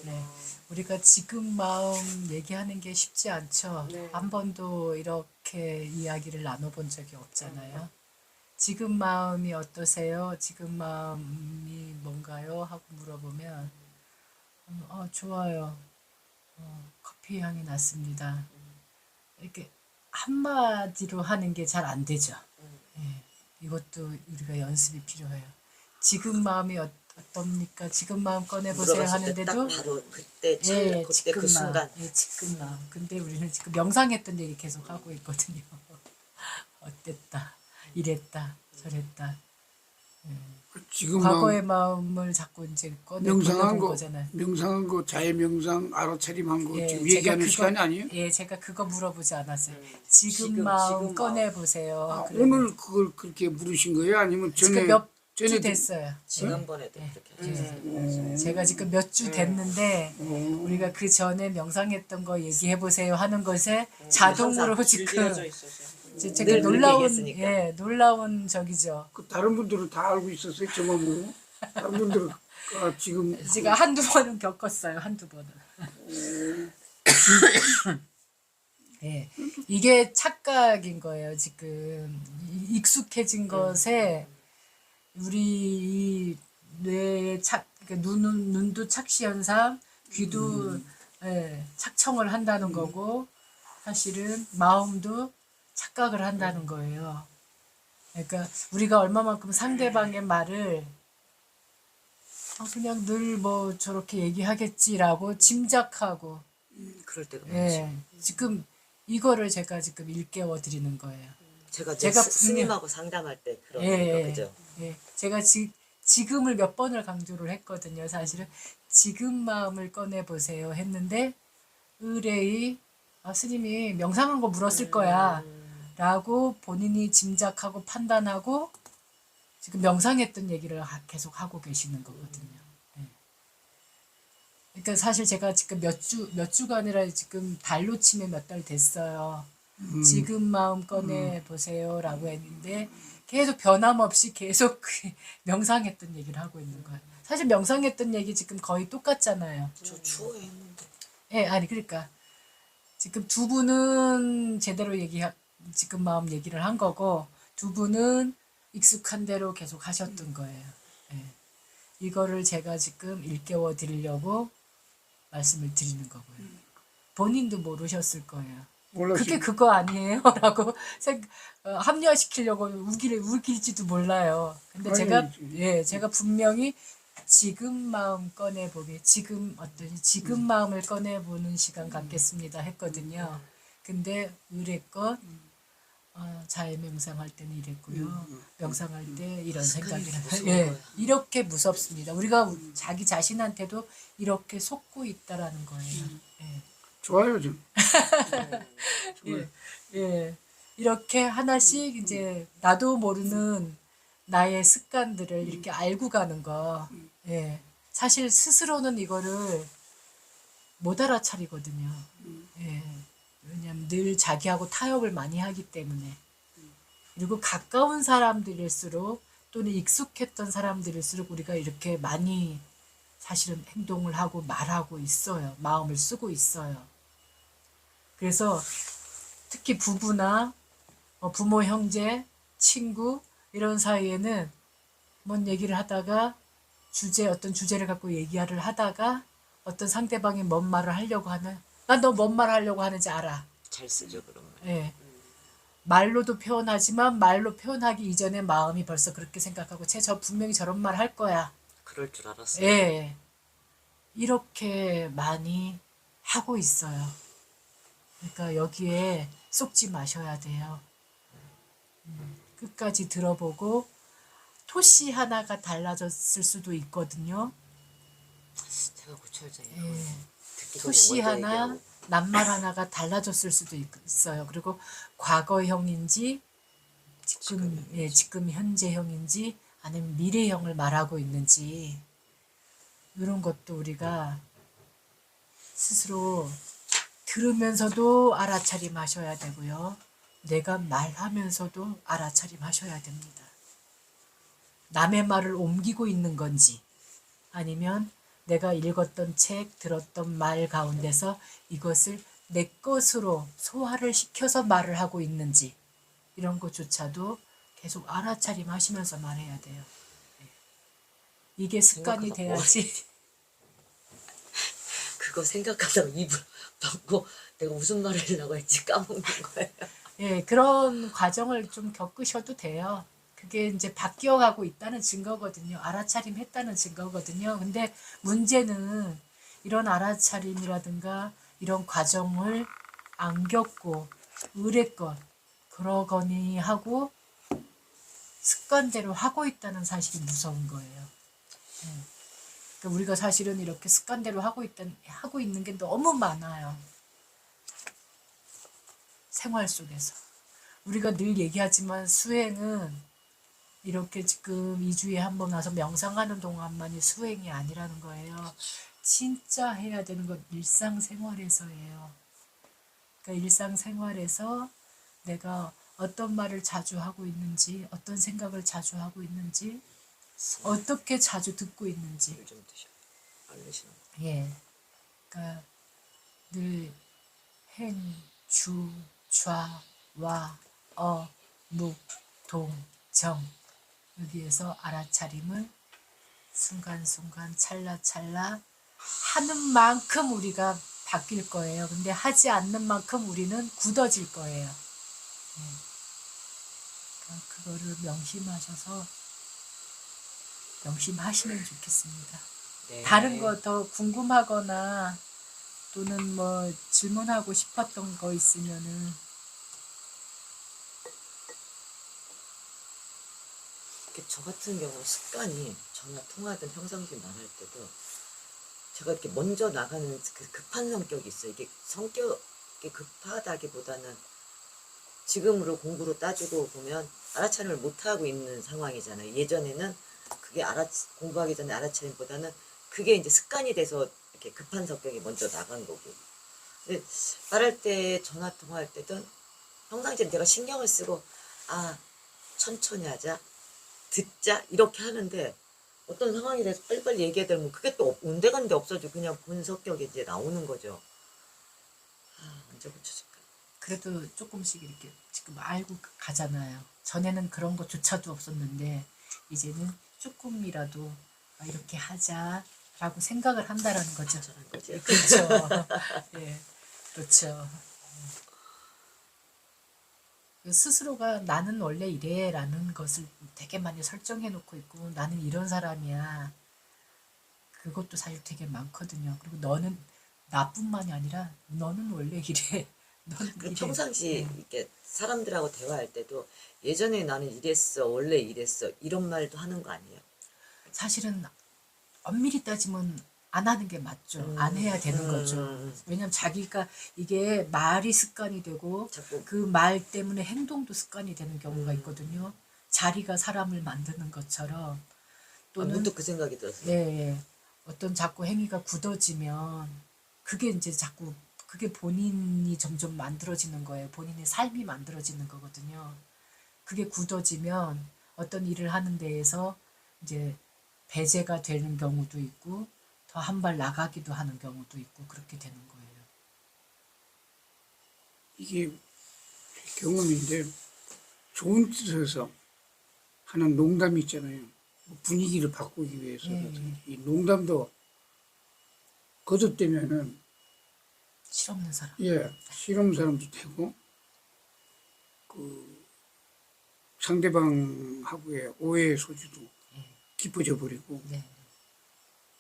네. 우리가 지금 마음 얘기하는 게 쉽지 않죠. 네. 한 번도 이렇게 이야기를 나눠본 적이 없잖아요. 지금 마음이 어떠세요? 지금 마음이 뭔가요? 하고 물어보면 좋아요. 커피 향이 났습니다. 이렇게 한마디로 하는 게 잘 안 되죠. 예, 이것도 우리가 연습이 필요해요. 지금 마음이 어떻습니까? 지금 마음 꺼내보세요 물어봤을 때 딱 하는데도 바로 그때 예, 그때 그 순간 지금 마음. 근데 우리는 지금 명상했던 얘기 계속 하고 있거든요. 어땠다, 이랬다, 저랬다. 지금 과거의 마음을 자꾸 이제 꺼내 명상한 돌려본 거, 거잖아요. 명상한 거, 자해 명상, 알아차림한 거 예, 지금 제가 얘기하는 그거- 시간이 아니에요? 예, 제가 그거 물어보지 않았어요. 지금 지금 마음 마음. 꺼내보세요. 아, 그래요. 오늘 그걸 그렇게 물으신 거예요? 아니면 전에 지금 몇 주 전에도- 됐어요. 지난번에도 그렇게 하셨어요. 제가 지금 몇 주 됐는데 우리가 그 전에 명상했던 거 얘기해 보세요 하는 것에 자동으로 항상 지금 길들여져 있어서. 되게 늘 그렇게 놀라운 얘기했으니까. 놀라운 적이죠. 그 다른 분들은 다 알고 있었어요, 저만 모르고. 다른 분들은 지금 제가 한두 번은 겪었어요. 한두 번은. 네, 이게 착각인 거예요. 지금 익숙해진 것에 우리 뇌의 그러니까 눈도 착시 현상, 귀도 착청을 한다는 거고 사실은 마음도 착각을 한다는 거예요. 그러니까 우리가 얼마만큼 상대방의 말을 그냥 늘 뭐 저렇게 얘기하겠지라고 짐작하고 그럴 때가 많죠. 예, 지금 이거를 제가 지금 일깨워 드리는 거예요. 제가 제가 스님하고 상담할 때 그런 예, 거 그죠? 예. 제가 지금을 몇 번을 강조를 했거든요. 사실은 지금 마음을 꺼내 보세요 했는데 의뢰이 스님이 명상한 거 물었을 거야 라고 본인이 짐작하고 판단하고 지금 명상했던 얘기를 계속 하고 계시는 거거든요. 예. 그러니까 사실 제가 지금 몇 주가 아니라 지금 달로 치면 몇 달 됐어요. 지금 마음 꺼내 보세요라고 했는데 계속 변함없이 계속 명상했던 얘기를 하고 있는 거예요. 사실 명상했던 얘기 지금 거의 똑같잖아요. 저 추워에 했는데. 예, 아니 그러니까 지금 두 분은 제대로 지금 마음 얘기를 한 거고 두 분은 익숙한 대로 계속 하셨던 거예요. 예. 이거를 제가 지금 일깨워 드리려고 말씀을 드리는 거고요. 본인도 모르셨을 거예요. 몰랐어요. 그게 그거 아니에요? 라고 합리화시키려고 우길지도 몰라요. 근데 아니, 제가 분명히 지금 마음 꺼내보게, 지금 마음을 꺼내보는 시간 갖겠습니다 했거든요. 근데 의뢰껏 자해 명상할 때는 이랬고요. 명상할 때 이런 생각이 무서운 예, 거예요. 이렇게 무섭습니다. 우리가 자기 자신한테도 이렇게 속고 있다라는 거예요. 예. 좋아요, 좀. 예, 예. 이렇게 하나씩 이제 나도 모르는 나의 습관들을 이렇게 알고 가는 거. 예. 사실 스스로는 이거를 못 알아차리거든요. 예. 왜냐면 늘 자기하고 타협을 많이 하기 때문에. 그리고 가까운 사람들일수록 또는 익숙했던 사람들일수록 우리가 이렇게 많이 사실은 행동을 하고 말하고 있어요. 마음을 쓰고 있어요. 그래서 특히 부부나 부모, 형제, 친구 이런 사이에는 뭔 얘기를 하다가 어떤 주제를 갖고 얘기를 하다가 어떤 상대방이 뭔 말을 하려고 하면 난 너 뭔 말 하려고 하는지 알아. 잘 쓰죠 그런 말. 예. 말로도 표현하지만 말로 표현하기 이전에 마음이 벌써 그렇게 생각하고 저 분명히 저런 말 할 거야. 그럴 줄 알았어요. 예. 이렇게 많이 하고 있어요. 그러니까 여기에 쏙지 마셔야 돼요. 끝까지 들어보고 토시 하나가 달라졌을 수도 있거든요. 제가 고쳐야죠. 예. 듣기 전에 토시 먼저 하나, 얘기하고. 낱말 하나가 달라졌을 수도 있어요. 그리고 과거형인지 지금 현재형인지 아니면 미래형을 말하고 있는지 이런 것도 우리가 스스로 들으면서도 알아차림하셔야 되고요. 내가 말하면서도 알아차림하셔야 됩니다. 남의 말을 옮기고 있는 건지 아니면 내가 읽었던 책, 들었던 말 가운데서 이것을 내 것으로 소화를 시켜서 말을 하고 있는지 이런 것조차도 계속 알아차림 하시면서 말해야 돼요. 이게 습관이 생각하다 돼야지. 그거 생각하다가 입을 닫고 내가 무슨 말을 하려고 했지 까먹는 거예요. 예, 그런 과정을 좀 겪으셔도 돼요. 그게 이제 바뀌어가고 있다는 증거거든요. 알아차림 했다는 증거거든요. 근데 문제는 이런 알아차림이라든가 이런 과정을 안 겪고 의뢰껏 그러거니 하고 습관대로 하고 있다는 사실이 무서운 거예요. 그러니까 우리가 사실은 이렇게 습관대로 하고 있는 게 너무 많아요. 생활 속에서. 우리가 늘 얘기하지만 수행은 이렇게 지금 2주에 한 번 와서 명상하는 동안만이 수행이 아니라는 거예요. 진짜 해야 되는 건 일상생활에서예요. 그러니까 일상생활에서 내가 어떤 말을 자주 하고 있는지, 어떤 생각을 자주 하고 있는지, 어떻게 자주 듣고 있는지. 물 좀 드셔. 알리시는 거. 예. 그러니까 늘 행, 주, 좌, 와, 묵, 동, 정 여기에서 알아차림을 순간순간 찰나찰나 하는 만큼 우리가 바뀔 거예요. 근데 하지 않는 만큼 우리는 굳어질 거예요. 그러니까 그거를 명심하시면 좋겠습니다. 네. 다른 거 더 궁금하거나 또는 뭐 질문하고 싶었던 거 있으면은 이렇게 저 같은 경우 습관이 전화 통화든 평상시 말할 때도 제가 이렇게 먼저 나가는 그 급한 성격이 있어요. 이게 성격이 급하다기보다는 지금으로 공부로 따지고 보면 알아차림을 못하고 있는 상황이잖아요. 예전에는 그게 공부하기 전에 알아차림보다는 그게 이제 습관이 돼서 이렇게 급한 성격이 먼저 나간 거고. 근데 말할 때 전화 통화할 때든 평상시에 내가 신경을 쓰고 천천히 하자, 듣자 이렇게 하는데 어떤 상황이 돼서 빨리빨리 얘기해야 되면 그게 또 온데간데 없어지고 그냥 본 성격이 이제 나오는 거죠. 언제 고쳐질까? 그래도 조금씩 이렇게 지금 알고 가잖아요. 전에는 그런 것조차도 없었는데 이제는 조금이라도 이렇게 하자라고 생각을 한다라는 거죠. 잘한 거지. 그렇죠. 예, 그렇죠. 스스로가 나는 원래 이래라는 것을 되게 많이 설정해 놓고 있고 나는 이런 사람이야. 그것도 사실 되게 많거든요. 그리고 너는 나뿐만이 아니라 너는 원래 이래. 너는 그리고 이래. 평상시 네. 이렇게 사람들하고 대화할 때도 예전에 나는 이랬어, 원래 이랬어 이런 말도 하는 거 아니에요? 사실은 엄밀히 따지면 안 하는 게 맞죠. 안 해야 되는 거죠. 왜냐면 자기가 이게 말이 습관이 되고 자꾸 그 말 때문에 행동도 습관이 되는 경우가 있거든요. 자리가 사람을 만드는 것처럼 또는 문득 그 생각이 들었어요. 네, 어떤 자꾸 행위가 굳어지면 그게 이제 자꾸 그게 본인이 점점 만들어지는 거예요. 본인의 삶이 만들어지는 거거든요. 그게 굳어지면 어떤 일을 하는 데에서 이제 배제가 되는 경우도 있고 더 한 발 나가기도 하는 경우도 있고 그렇게 되는 거예요. 이게 경험인데 좋은 뜻에서 하는 농담이 있잖아요. 뭐 분위기를 바꾸기 위해서라든지 이 농담도 거듭되면은 실없는 사람. 싫은 사람도 되고 그 상대방하고의 오해의 소지도 깊어져 버리고 네.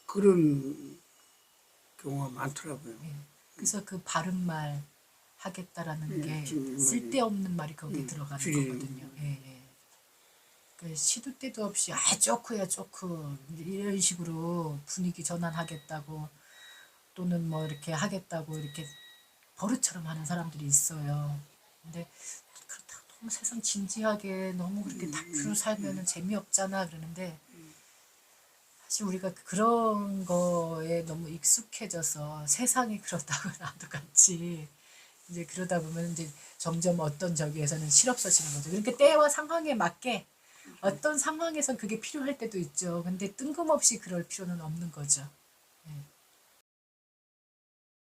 그런 경우가 많더라고요. 그래서 그 바른 말 하겠다라는 게 좀 쓸데없는 말이 거기에 들어가는 줄이는 거거든요. 그 시도 때도 없이 쪼크야 쪼크 이런 식으로 분위기 전환하겠다고 또는 뭐 이렇게 하겠다고 이렇게 버릇처럼 하는 사람들이 있어요. 근데 그렇다고 너무 세상 진지하게 너무 그렇게 다큐로 살면은 재미없잖아 그러는데 사실 우리가 그런 거에 너무 익숙해져서 세상이 그렇다고 나도 같이 이제 그러다 보면 이제 점점 어떤 저기에서는 실없어지는 거죠. 그러니까 때와 상황에 맞게 어떤 상황에선 그게 필요할 때도 있죠. 근데 뜬금없이 그럴 필요는 없는 거죠. 예.